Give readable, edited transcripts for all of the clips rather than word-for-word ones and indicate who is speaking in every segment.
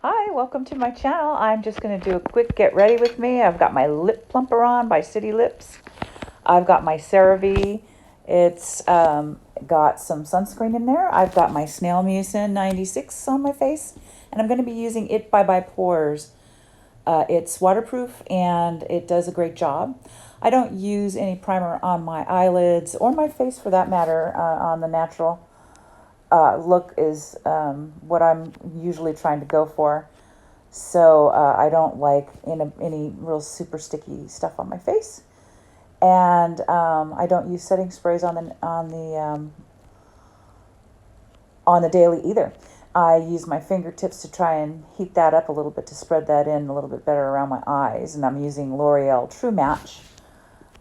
Speaker 1: Hi, welcome to my channel. I'm just going to do a quick get ready with me. I've got my lip plumper on by City Lips. I've got my CeraVe. It's got some sunscreen in there. I've got my Snail Mucin 96 on my face, and I'm going to be using it by Pores. It's waterproof and it does a great job. I don't use any primer on my eyelids or my face for that matter. On the natural look is what I'm usually trying to go for. So I don't like any real super sticky stuff on my face, and I don't use setting sprays on the daily either. I use my fingertips to try and heat that up a little bit to spread that in a little bit better around my eyes, and I'm using L'Oreal True Match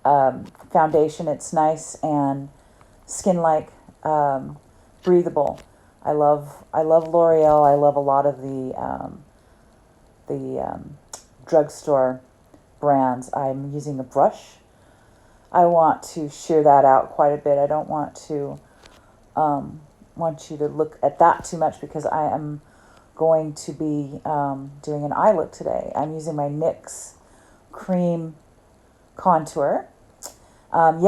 Speaker 1: foundation. It's nice and skin-like, breathable. I love L'Oreal. I love a lot of the drugstore brands. I'm using a brush. I want to shear that out quite a bit. I don't want you to look at that too much because I am going to be doing an eye look today. I'm using my NYX cream contour. I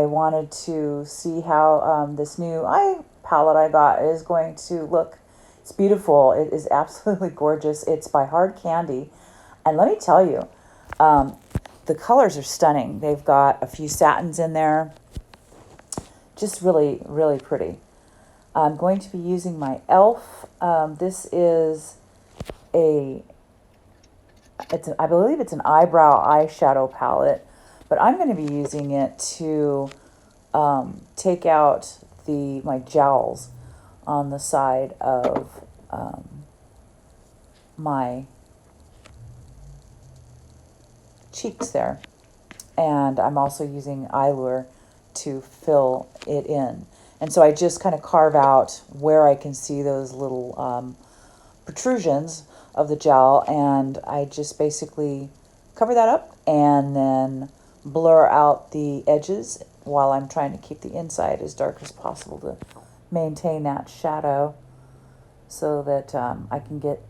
Speaker 1: wanted to see how this new eye palette I got is going to look. It's beautiful. It is absolutely gorgeous. It's by Hard Candy. And let me tell you, the colors are stunning. They've got a few satins in there. Just really, really pretty. I'm going to be using my e.l.f. This is I believe it's an eyebrow eyeshadow palette, but I'm going to be using it to take out my jowls on the side of my cheeks there. And I'm also using Eyelure to fill it in. And so I just kind of carve out where I can see those little protrusions of the gel, and I just basically cover that up and then blur out the edges while I'm trying to keep the inside as dark as possible to maintain that shadow so that I can get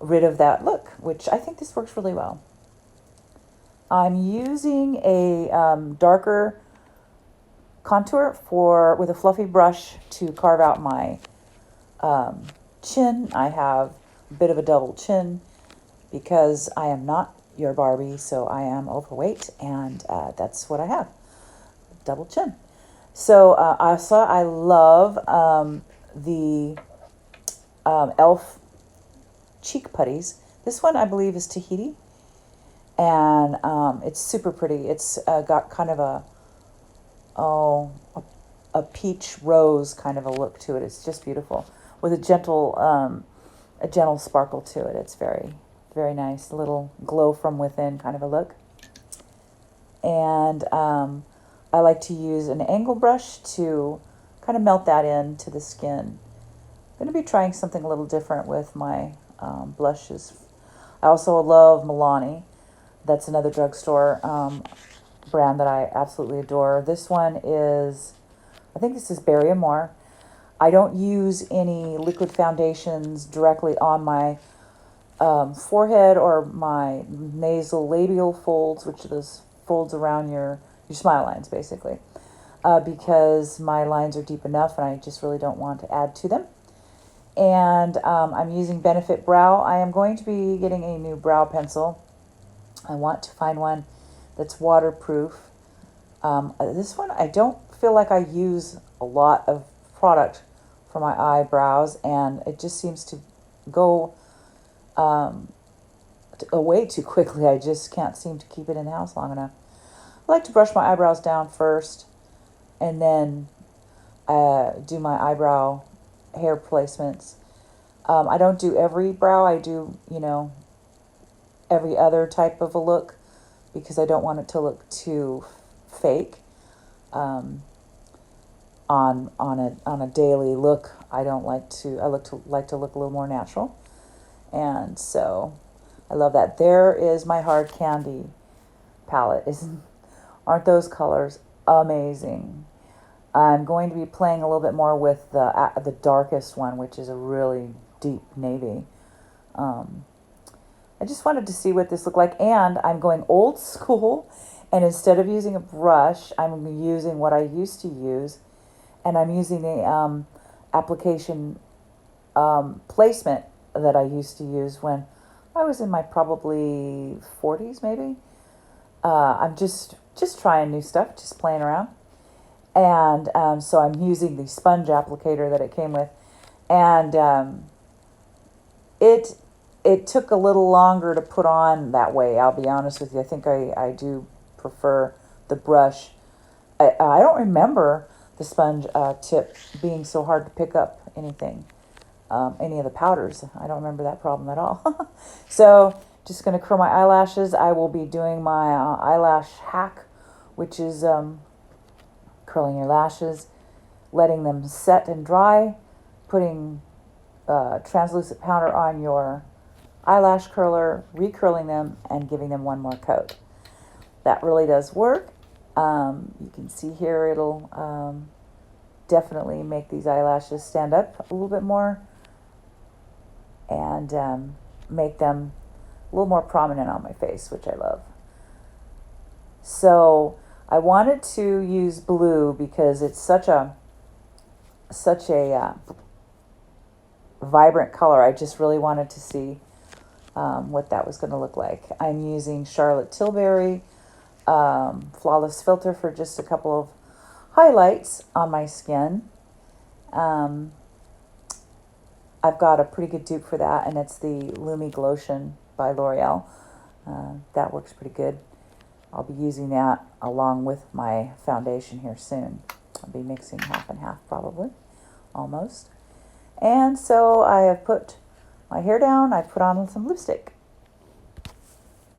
Speaker 1: rid of that look, which I think this works really well. I'm using a darker contour with a fluffy brush to carve out my chin. I have a bit of a double chin because I am not your Barbie, so I am overweight, and that's what I have, double chin. So I love the e.l.f. cheek putties. This one I believe is Tahiti, and it's super pretty. It's got kind of a peach rose kind of a look to it. It's just beautiful with a gentle sparkle to it. It's very, very nice. A little glow from within kind of a look. And I like to use an angle brush to kind of melt that into the skin. I'm going to be trying something a little different with my blushes. I also love Milani. That's another drugstore brand that I absolutely adore. This one is, I think this is Berry Amore. I don't use any liquid foundations directly on my forehead or my nasal labial folds, which are those folds around your smile lines, basically, because my lines are deep enough and I just really don't want to add to them. And I'm using Benefit Brow. I am going to be getting a new brow pencil. I want to find one that's waterproof. This one, I don't feel like I use a lot of product for my eyebrows, and it just seems to go away too quickly. I just can't seem to keep it in the house long enough. I like to brush my eyebrows down first and then do my eyebrow hair placements. I don't do every brow. I do, every other type of a look because I don't want it to look too fake. On a daily look, I like to look a little more natural. And so I love that. There is my Hard Candy palette. Aren't those colors amazing? I'm going to be playing a little bit more with the darkest one, which is a really deep navy. I just wanted to see what this looked like, and I'm going old school, and instead of using a brush, I'm using what I used to use, and I'm using the application placement that I used to use when I was in my probably 40s, maybe. I'm just trying new stuff, just playing around, and so I'm using the sponge applicator that it came with, and it took a little longer to put on that way. I'll be honest with you. I think I do prefer the brush. I don't remember the sponge tip being so hard to pick up anything. Any of the powders. I don't remember that problem at all. So just going to curl my eyelashes. I will be doing my eyelash hack, which is curling your lashes, letting them set and dry, putting translucent powder on your eyelash curler, recurling them, and giving them one more coat. That really does work. You can see here it'll definitely make these eyelashes stand up a little bit more, and make them a little more prominent on my face, which I love. So I wanted to use blue because it's such a vibrant color. I just really wanted to see what that was going to look like. I'm using Charlotte Tilbury Flawless Filter for just a couple of highlights on my skin. I've got a pretty good dupe for that, and it's the Lumi Glotion by L'Oreal. That works pretty good. I'll be using that along with my foundation here soon. I'll be mixing half and half probably, almost. And so I have put my hair down. I put on some lipstick.